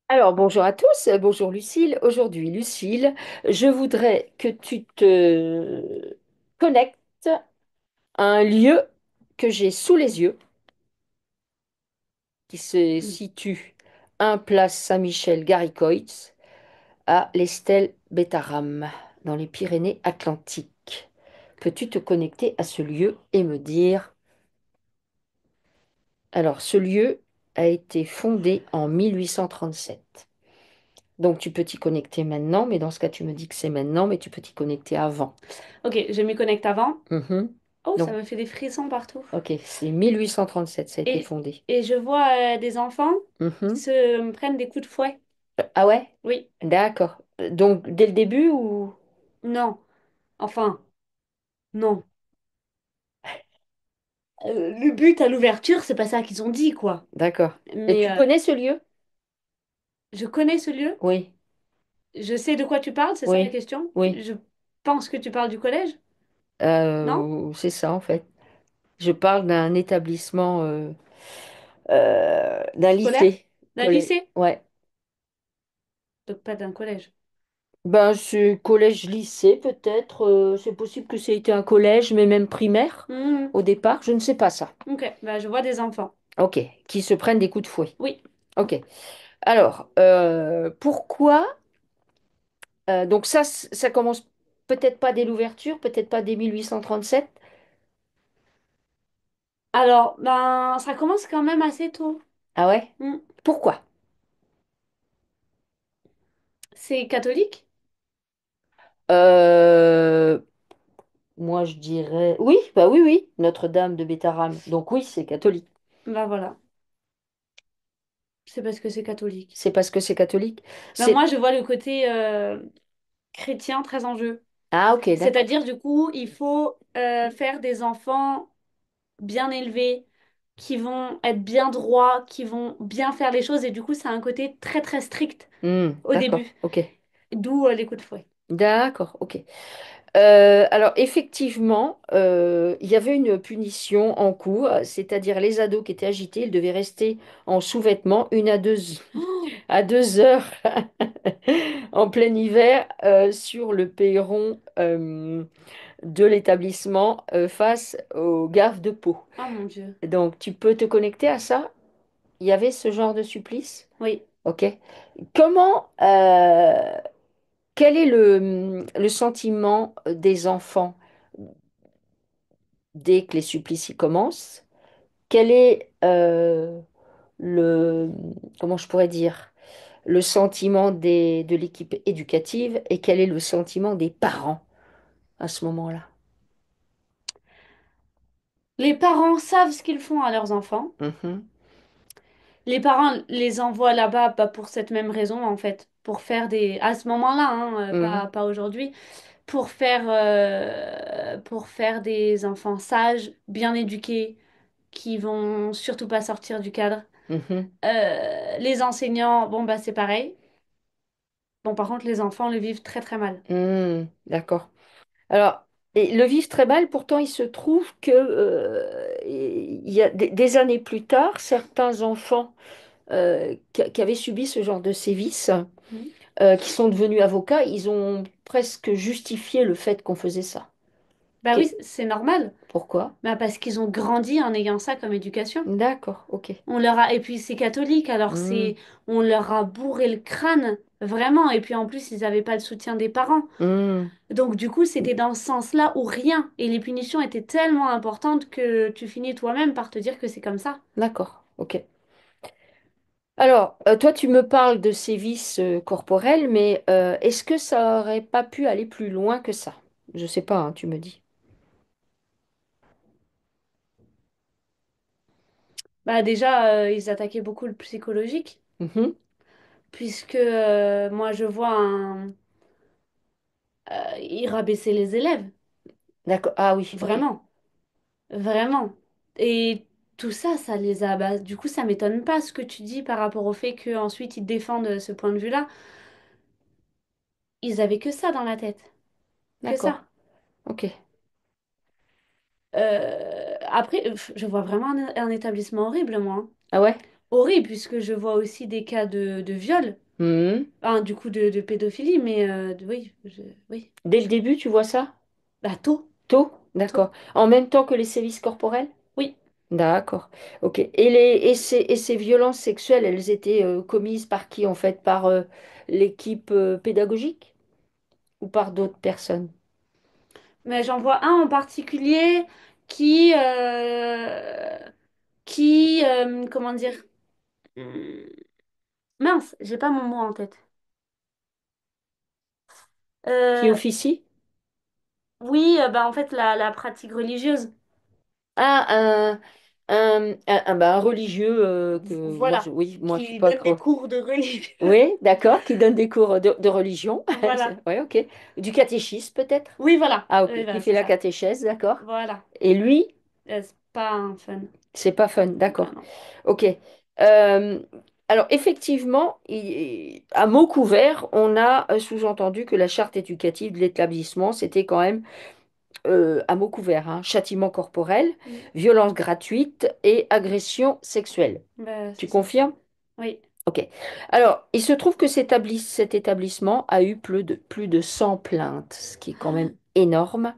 Alors, bonjour à tous, bonjour Lucille. Aujourd'hui, Lucille, je voudrais que tu te connectes à un lieu que j'ai sous les yeux, qui se situe 1 place Saint-Michel-Garicoits à l'Estelle Bétaram, dans les Pyrénées-Atlantiques. Peux-tu te connecter à ce lieu et me dire... Alors, ce lieu a été fondé en 1837. Donc tu peux t'y connecter maintenant, mais dans ce cas tu me dis que c'est maintenant, mais tu peux t'y connecter avant. Ok, je m'y connecte avant. Mhm. Oh, ça Donc, me fait des frissons partout. ok, c'est 1837, ça a été Et, fondé. et je vois des enfants qui Mhm. se prennent des coups de fouet. Ah ouais? Oui, D'accord. Donc dès le début ou... non, enfin, non. Le but à l'ouverture, c'est pas ça qu'ils ont dit, quoi. D'accord. Et Mais tu connais ce lieu? je connais ce lieu. Oui, Je sais de quoi tu parles, c'est ça la oui, question? oui. Je pense que tu parles du collège, non? C'est ça en fait. Je parle d'un établissement, d'un Scolaire? lycée. D'un lycée? Ouais. Donc pas d'un collège. Ben, c'est collège-lycée peut-être. C'est possible que c'était un collège, mais même primaire Mhm. au départ. Je ne sais pas ça. Ok, bah je vois des enfants. Ok, qui se prennent des coups de fouet. Oui. Ok. Alors, pourquoi donc ça, ça commence peut-être pas dès l'ouverture, peut-être pas dès 1837. Alors, ben, ça commence quand même assez tôt. Ah ouais? Hmm. Pourquoi? C'est catholique? Euh, Moi, je dirais oui. Bah oui, oui. Notre-Dame de Bétarame. Donc oui, c'est catholique. Ben voilà, c'est parce que c'est catholique. C'est parce que c'est catholique. Ben C'est moi, je vois le côté chrétien très en jeu. ah ok, d'accord. C'est-à-dire, du coup, il faut faire des enfants bien élevés, qui vont être bien droits, qui vont bien faire les choses, et du coup, ça a un côté très très strict au D'accord. début, Ok. d'où les coups de fouet. D'accord. Ok. Alors effectivement, il y avait une punition en cours, c'est-à-dire les ados qui étaient agités, ils devaient rester en sous-vêtements 1 à 2 heures en plein hiver sur le perron de l'établissement face aux gaffes de peau. Oh mon Dieu. Donc tu peux te connecter à ça? Il y avait ce genre de supplice? Oui. Ok. Comment, quel est le sentiment des enfants dès que les supplices y commencent? Quel est le, comment je pourrais dire, le sentiment de l'équipe éducative et quel est le sentiment des parents à ce moment-là? Les parents savent ce qu'ils font à leurs enfants. Mhm, Les parents les envoient là-bas pas pour cette même raison, en fait, pour faire des... À ce moment-là, hein, mhm, pas aujourd'hui, pour faire des enfants sages, bien éduqués, qui vont surtout pas sortir du cadre. mhm, Les enseignants, bon, bah c'est pareil. Bon, par contre, les enfants le vivent très très mal. d'accord. Alors, et le vivre très mal, pourtant, il se trouve que il y a des années plus tard, certains enfants qui avaient subi ce genre de sévices, Mhm. qui sont devenus avocats, ils ont presque justifié le fait qu'on faisait ça. Bah oui, Qu'est- c'est normal. Pourquoi? Bah parce qu'ils ont grandi en ayant ça comme éducation. D'accord, ok. On leur a... Et puis c'est catholique, alors Hmm, c'est... On leur a bourré le crâne, vraiment. Et puis en plus, ils n'avaient pas le soutien des parents. hmm, Donc du coup, c'était dans ce sens-là ou rien. Et les punitions étaient tellement importantes que tu finis toi-même par te dire que c'est comme ça. d'accord, ok. Alors, toi, tu me parles de sévices corporels, mais est-ce que ça aurait pas pu aller plus loin que ça? Je sais pas, hein, tu me dis. Bah déjà, ils attaquaient beaucoup le psychologique, Mhm, puisque moi je vois ils rabaissaient les élèves, d'accord. Ah oui, ok. vraiment, vraiment. Et tout ça, ça les a... Bah, du coup, ça m'étonne pas ce que tu dis par rapport au fait qu'ensuite ils défendent ce point de vue-là. Ils avaient que ça dans la tête, que D'accord, ça. ok. Après, je vois vraiment un établissement horrible, moi, hein. Ah ouais? horrible, puisque je vois aussi des cas de viol, Mhm. enfin, du coup de pédophilie, mais oui, oui, Dès le début, tu vois ça? bah tôt, Tôt? tôt, D'accord. En même temps que les sévices corporels? oui. D'accord. Ok. Et ces violences sexuelles, elles étaient commises par qui en fait? Par l'équipe pédagogique ou par d'autres personnes? Mais j'en vois un en particulier qui, comment dire, hum, mince, j'ai pas mon mot en tête. Qui Euh, officie? oui, bah en fait la pratique religieuse, Ah, un religieux que moi, voilà, oui, moi je suis qui pas donne des trop. cours de religion. Oui, d'accord, qui donne des cours de religion. Voilà. Oui, ok. Du catéchisme peut-être? Ah, Oui, ok. Qui voilà, fait c'est la ça. catéchèse, d'accord. Voilà. Et lui, C'est pas un fun. c'est pas fun, Ben d'accord. non. Ok. Euh, alors, effectivement, à mot couvert, on a sous-entendu que la charte éducative de l'établissement, c'était quand même, à mot couvert, hein, châtiment corporel, Mm. violence gratuite et agression sexuelle. Ben, Tu c'est ça. confirmes? Oui. Ok. Alors, il se trouve que cet établissement a eu plus de 100 plaintes, ce qui est quand même énorme,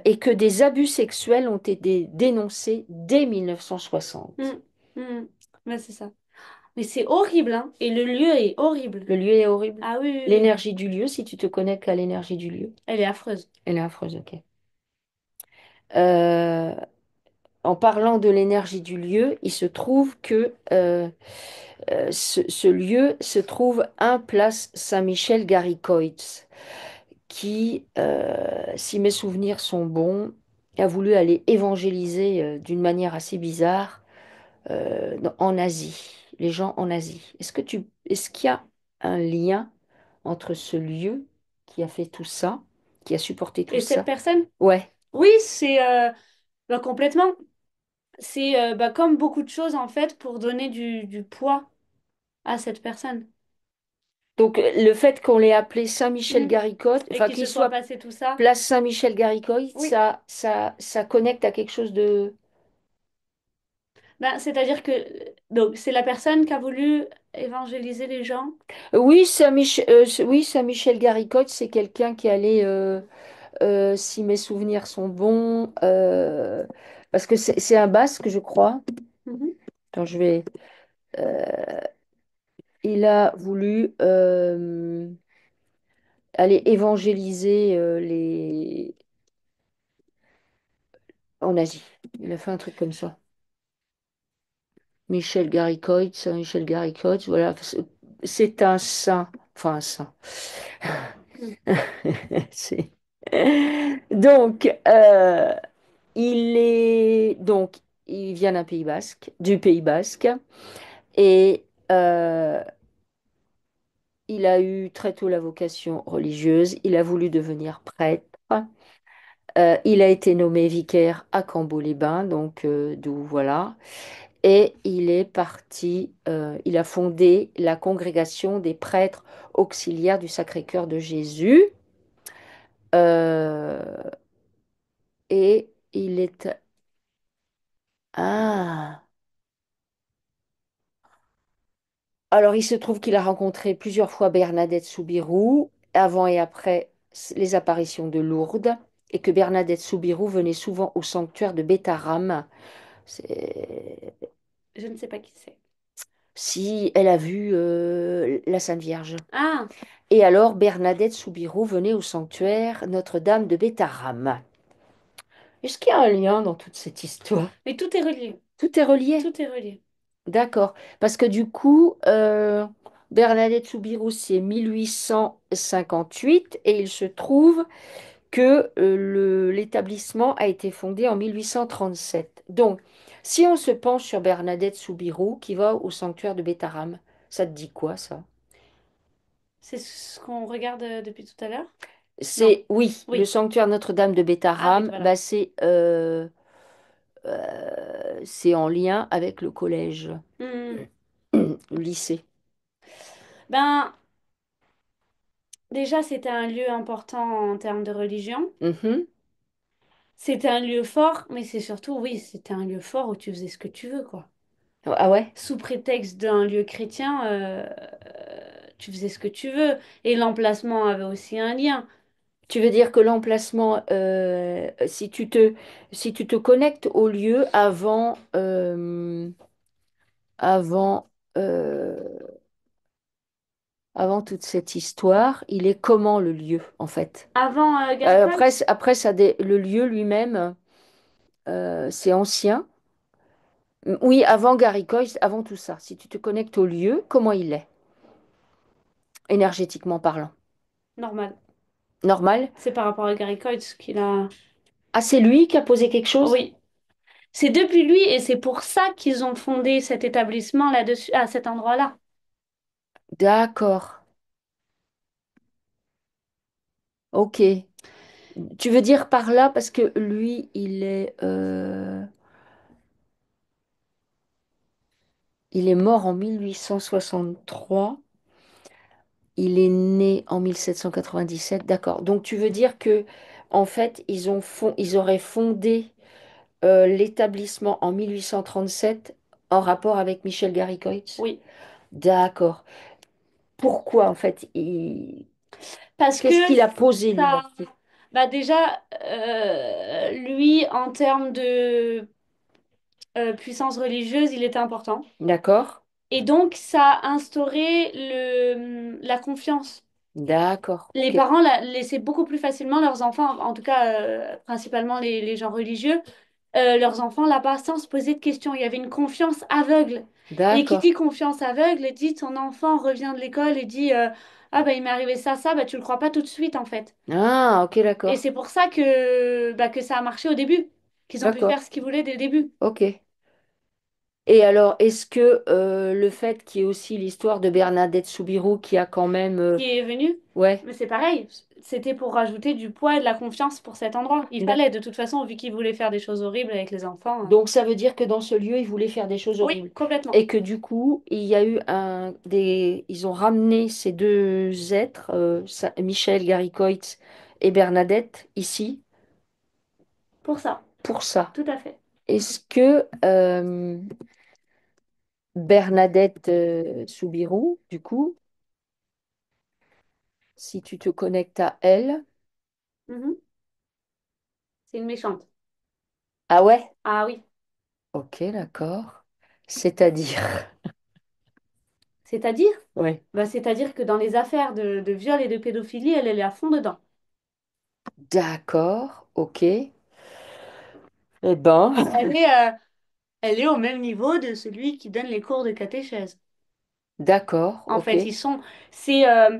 et que des abus sexuels ont été dénoncés dès 1960. Mm. Mm. Ben, c'est ça. Mais c'est horrible, hein. Et le lieu est horrible. Le lieu est horrible. Ah oui, oui, oui. L'énergie du lieu, si tu te connectes à l'énergie du lieu, Elle est affreuse. elle est affreuse, ok. Euh, En parlant de l'énergie du lieu, il se trouve que ce lieu se trouve 1 place Saint-Michel-Garicoits, qui, si mes souvenirs sont bons, a voulu aller évangéliser d'une manière assez bizarre en Asie, les gens en Asie. Est-ce qu'il y a un lien entre ce lieu qui a fait tout ça, qui a supporté tout Et cette ça? personne? Ouais. Oui, c'est ben, complètement. C'est bah, comme beaucoup de choses, en fait, pour donner du poids à cette personne. Donc le fait qu'on l'ait appelé Mm. Saint-Michel-Garicotte, Et enfin qu'il qu'il se soit soit passé tout ça. place Saint-Michel-Garicotte, Oui. ça connecte à quelque chose de... Ben, c'est-à-dire que donc c'est la personne qui a voulu évangéliser les gens. Oui, Saint-Michel-Garicotte, c'est quelqu'un qui allait, si mes souvenirs sont bons, parce que c'est un basque, je crois. Mhm. Attends, il a voulu aller évangéliser en Asie. Il a fait un truc comme ça. Michel Garicoit, Saint-Michel Garicoit, voilà, c'est un saint, enfin un saint. Mm. C'est- Donc, donc, il vient du Pays Basque, et il a eu très tôt la vocation religieuse. Il a voulu devenir prêtre. Il a été nommé vicaire à Cambo-les-Bains, donc d'où voilà. Et il est parti, il a fondé la congrégation des prêtres auxiliaires du Sacré-Cœur de Jésus. Euh, et il est... Ah! Alors, il se trouve qu'il a rencontré plusieurs fois Bernadette Soubirous, avant et après les apparitions de Lourdes, et que Bernadette Soubirous venait souvent au sanctuaire de Bétarame. C'est- Je ne sais pas qui c'est. Si elle a vu la Sainte Vierge. Ah, Et alors, Bernadette Soubirous venait au sanctuaire Notre-Dame de Bétarame. Est-ce qu'il y a un lien dans toute cette histoire? mais tout est relié. Tout est relié. Tout est relié. D'accord. Parce que du coup, Bernadette Soubirous, c'est 1858 et il se trouve que l'établissement a été fondé en 1837. Donc, si on se penche sur Bernadette Soubirous qui va au sanctuaire de Bétarame, ça te dit quoi, ça? C'est ce qu'on regarde depuis tout à l'heure? Non. C'est, oui, le Oui. sanctuaire Notre-Dame de Ah oui, Bétarame, voilà. bah, c'est en lien avec le collège, Hmm. le lycée. Ben, déjà, c'était un lieu important en termes de religion. Mhm. C'était un lieu fort, mais c'est surtout, oui, c'était un lieu fort où tu faisais ce que tu veux, quoi. Ah ouais? Sous prétexte d'un lieu chrétien, tu faisais ce que tu veux. Et l'emplacement avait aussi un lien. Tu veux dire que l'emplacement, si tu te connectes au lieu avant, euh, avant toute cette histoire, il est comment le lieu, en fait? Avant Gary Colt, Après le lieu lui-même, c'est ancien. Oui, avant Gary Coyce, avant tout ça. Si tu te connectes au lieu, comment il est, énergétiquement parlant? normal. Normal? C'est par rapport à Gary Colt qu'il a... Ah, c'est lui qui a posé quelque chose? Oui. C'est depuis lui et c'est pour ça qu'ils ont fondé cet établissement là-dessus, à cet endroit-là. D'accord. Ok. Tu veux dire par là parce que lui, il est mort en 1863. Il est né en 1797. D'accord. Donc tu veux dire que en fait, ils auraient fondé l'établissement en 1837 en rapport avec Michel Garicoitz? Oui. D'accord. Pourquoi en fait Parce que Qu'est-ce qu'il a posé lui? ça... Bah déjà, lui, en termes de puissance religieuse, il était important. D'accord? Et donc, ça a instauré la confiance. D'accord. Les Ok. parents laissaient beaucoup plus facilement leurs enfants, en tout cas principalement les gens religieux, leurs enfants là-bas sans se poser de questions. Il y avait une confiance aveugle. Et qui D'accord. dit confiance aveugle dit ton enfant revient de l'école et dit ah bah il m'est arrivé ça, bah tu le crois pas tout de suite en fait. Ah, ok, Et d'accord. c'est pour ça que ça a marché au début, qu'ils ont pu faire D'accord. ce qu'ils voulaient dès le début. Ok. Et alors, est-ce que le fait qu'il y ait aussi l'histoire de Bernadette Soubirous qui a quand même... Qui est venu, ouais. mais c'est pareil, c'était pour rajouter du poids et de la confiance pour cet endroit. Il D'ac- fallait de toute façon, vu qu'ils voulaient faire des choses horribles avec les enfants. Donc ça veut dire que dans ce lieu, ils voulaient faire des choses Oui, horribles. complètement. Et que du coup, il y a eu ils ont ramené ces deux êtres, Michel Garicoitz et Bernadette, ici, Pour ça, pour ça. tout à fait. Est-ce que Bernadette Soubirous, du coup, si tu te connectes à elle... Mhm. C'est une méchante. Ah ouais? Ah oui. Ok, d'accord. C'est-à-dire... C'est-à-dire? Ouais. Bah, c'est-à-dire que dans les affaires de viol et de pédophilie, elle est à fond dedans. D'accord, ok. Eh ben, Elle est, euh, elle est au même niveau de celui qui donne les cours de catéchèse. d'accord, En ok. fait, c'est, euh,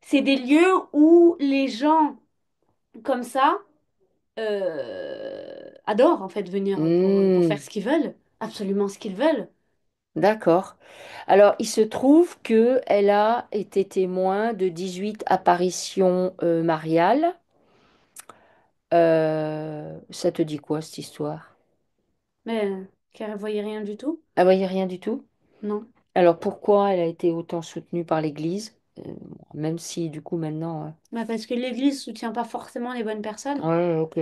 c'est des lieux où les gens comme ça adorent en fait venir pour faire Hmm, ce qu'ils veulent, absolument ce qu'ils veulent. d'accord. Alors, il se trouve que elle a été témoin de 18 apparitions mariales. Ça te dit quoi, cette histoire? Mais qu'elle ne voyait rien du tout? Ah, voyez rien du tout? Non. Alors, pourquoi elle a été autant soutenue par l'Église? Même si, du coup, maintenant... Bah, parce que l'Église soutient pas forcément les bonnes personnes. Ouais, ok.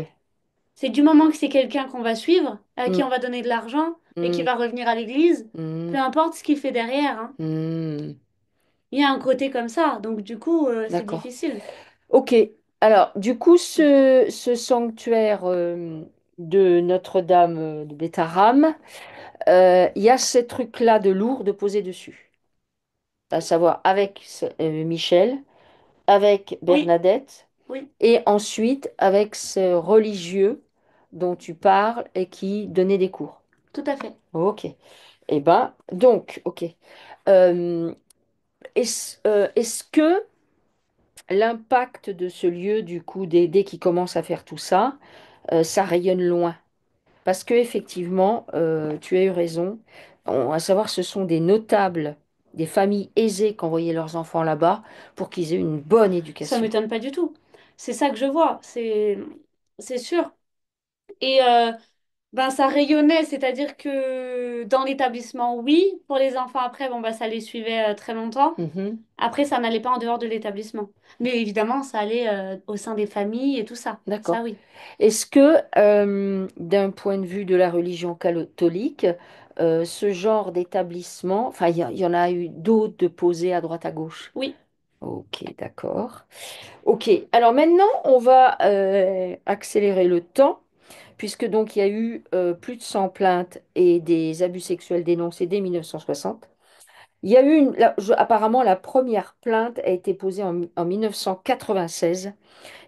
C'est du moment que c'est quelqu'un qu'on va suivre, à Hmm, qui on va donner de l'argent et qui hmm, va revenir à l'église, peu hmm, importe ce qu'il fait derrière, hein. hmm. Il y a un côté comme ça, donc du coup, c'est D'accord. difficile. Ok, alors du coup, ce sanctuaire de Notre-Dame de Bétharram, il y a ces trucs-là de lourd posés dessus, à savoir avec Michel, avec Oui, Bernadette, oui, et ensuite avec ce religieux dont tu parles et qui donnait des cours. tout à fait. Ok. Eh ben, donc, ok. Euh, est-ce que l'impact de ce lieu, du coup, dès qu'il commence à faire tout ça, ça rayonne loin. Parce que effectivement, tu as eu raison. À savoir, ce sont des notables, des familles aisées qui envoyaient leurs enfants là-bas pour qu'ils aient une bonne Ça éducation. m'étonne pas du tout. C'est ça que je vois, c'est sûr. Et ben ça rayonnait, c'est-à-dire que dans l'établissement, oui, pour les enfants après, bon bah ça les suivait très longtemps. Mhm. Après, ça n'allait pas en dehors de l'établissement. Mais évidemment, ça allait au sein des familles et tout ça. Ça, D'accord. oui. Est-ce que, d'un point de vue de la religion catholique, ce genre d'établissement, enfin, il y en a eu d'autres de posés à droite à gauche. Oui. Ok, d'accord. Ok, alors maintenant, on va accélérer le temps, puisque donc il y a eu plus de 100 plaintes et des abus sexuels dénoncés dès 1960. Il y a eu apparemment la première plainte a été posée en 1996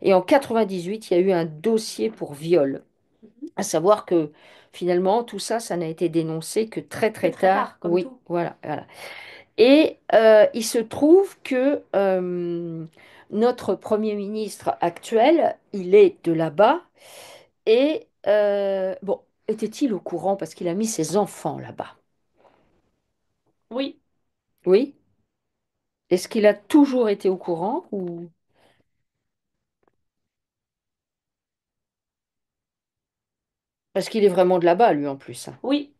et en 98, il y a eu un dossier pour viol. Mhm. À savoir que finalement, tout ça, ça n'a été dénoncé que très Que très très tard. tard, comme Oui, tout. voilà, voilà. Et il se trouve que notre Premier ministre actuel, il est de là-bas. Et bon, était-il au courant parce qu'il a mis ses enfants là-bas? Oui. Oui. Est-ce qu'il a toujours été au courant ou parce qu'il est vraiment de là-bas, lui en plus, hein. Oui.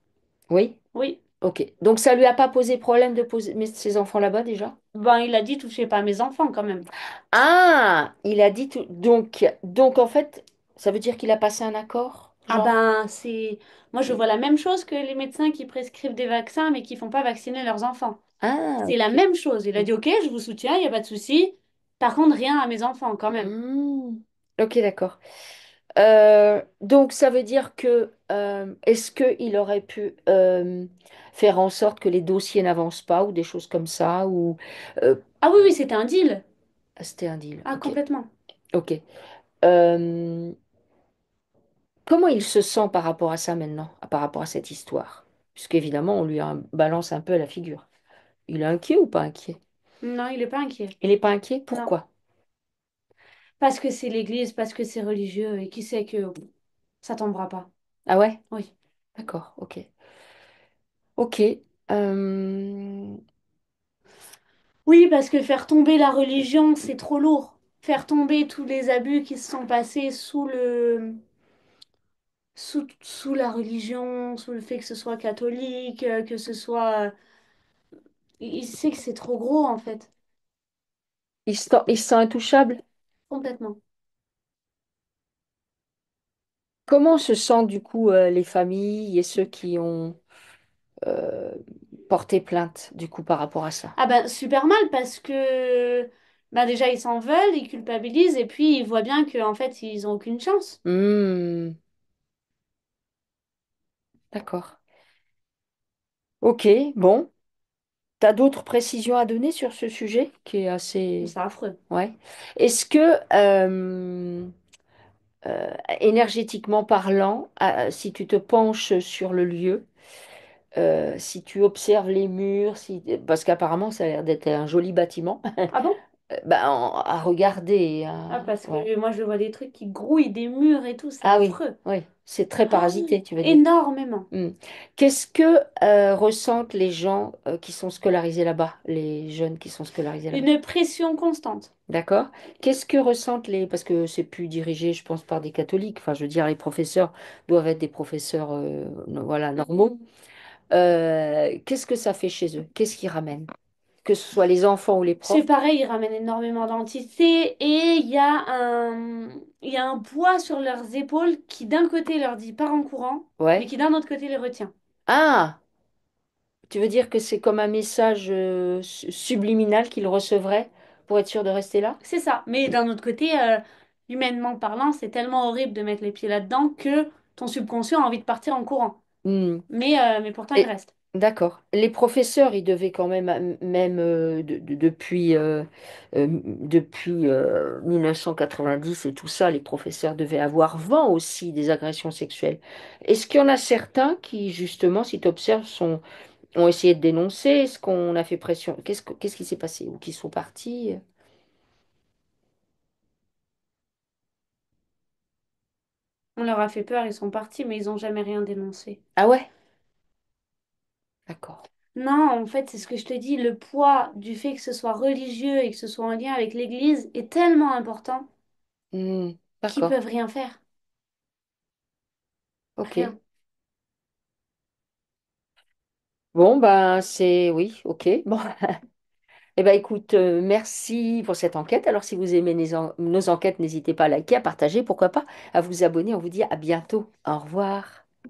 Oui. Oui. Ok. Donc ça lui a pas posé problème de poser mettre ses enfants là-bas déjà? Ben, il a dit touchez pas à mes enfants quand même. Ah, il a dit tout. Donc en fait, ça veut dire qu'il a passé un accord, Ah genre? ben, c'est... Moi, je vois la même chose que les médecins qui prescrivent des vaccins mais qui font pas vacciner leurs enfants. Ah, C'est la ok. même chose. Il a dit, OK, je vous soutiens, il n'y a pas de souci. Par contre, rien à mes enfants quand même. Hmm. Ok, d'accord. Donc ça veut dire que est-ce qu'il aurait pu faire en sorte que les dossiers n'avancent pas ou des choses comme ça ou euh, Ah oui, oui, c'était un deal. c'était un deal. Ah, Ok, complètement. ok. Euh, Comment il se sent par rapport à ça maintenant, par rapport à cette histoire? Puisqu'évidemment, on lui balance un peu à la figure. Il est inquiet ou pas inquiet? Non, il n'est pas inquiet. Il n'est pas inquiet? Non. Pourquoi? Parce que c'est l'Église, parce que c'est religieux et qui sait que ça tombera pas. Ah ouais? Oui. D'accord, ok. Ok. Euh, Oui, parce que faire tomber la religion, c'est trop lourd. Faire tomber tous les abus qui se sont passés sous la religion, sous le fait que ce soit catholique, que ce soit... Il sait que c'est trop gros, en fait. il se sent intouchable? Complètement. Comment se sentent du coup les familles et ceux qui ont euh, porté plainte du coup par rapport à ça? Ah ben, super mal, parce que... Ben déjà, ils s'en veulent, ils culpabilisent, et puis ils voient bien qu'en fait, ils ont aucune chance. Hmm, d'accord. Ok, bon. T'as d'autres précisions à donner sur ce sujet qui est assez... C'est affreux. Ouais. Est-ce que, énergétiquement parlant, si tu te penches sur le lieu, si tu observes les murs, parce qu'apparemment ça a l'air d'être un joli bâtiment, Ah bon? bah, à regarder. Ah, parce Ouais. que moi, je vois des trucs qui grouillent, des murs et tout, c'est Ah oui, affreux. oui, c'est très Oh, parasité, tu veux dire. énormément. Hmm. Qu'est-ce que ressentent les gens qui sont scolarisés là-bas, les jeunes qui sont scolarisés là-bas? Une pression constante. D'accord? Qu'est-ce que ressentent les... Parce que c'est plus dirigé, je pense, par des catholiques. Enfin, je veux dire, les professeurs doivent être des professeurs voilà, normaux. Mhm. Qu'est-ce que ça fait chez eux? Qu'est-ce qu'ils ramènent? Que ce soit les enfants ou les C'est profs? pareil, ils ramènent énormément d'entités et il y a un poids sur leurs épaules qui d'un côté leur dit pars en courant, mais Ouais. qui d'un autre côté les retient. Ah! Tu veux dire que c'est comme un message subliminal qu'ils recevraient pour être sûr de rester là? C'est ça. Mais d'un autre côté, humainement parlant, c'est tellement horrible de mettre les pieds là-dedans que ton subconscient a envie de partir en courant. Hmm. Mais pourtant, il Et- reste. D'accord. Les professeurs, ils devaient quand même, même depuis 1990 et tout ça, les professeurs devaient avoir vent aussi des agressions sexuelles. Est-ce qu'il y en a certains qui, justement, si tu observes, ont essayé de dénoncer? Est-ce qu'on a fait pression? Qu'est-ce qui s'est passé? Ou qui sont partis? On leur a fait peur, ils sont partis, mais ils n'ont jamais rien dénoncé. Ah ouais? D'accord. Non, en fait, c'est ce que je te dis, le poids du fait que ce soit religieux et que ce soit en lien avec l'Église est tellement important Hmm. qu'ils D'accord. peuvent rien faire. Ok. Rien. Bon, ben, c'est... Oui, ok. Bon. Eh ben, écoute, merci pour cette enquête. Alors, si vous aimez nos enquêtes, n'hésitez pas à liker, à partager, pourquoi pas, à vous abonner. On vous dit à bientôt. Au revoir.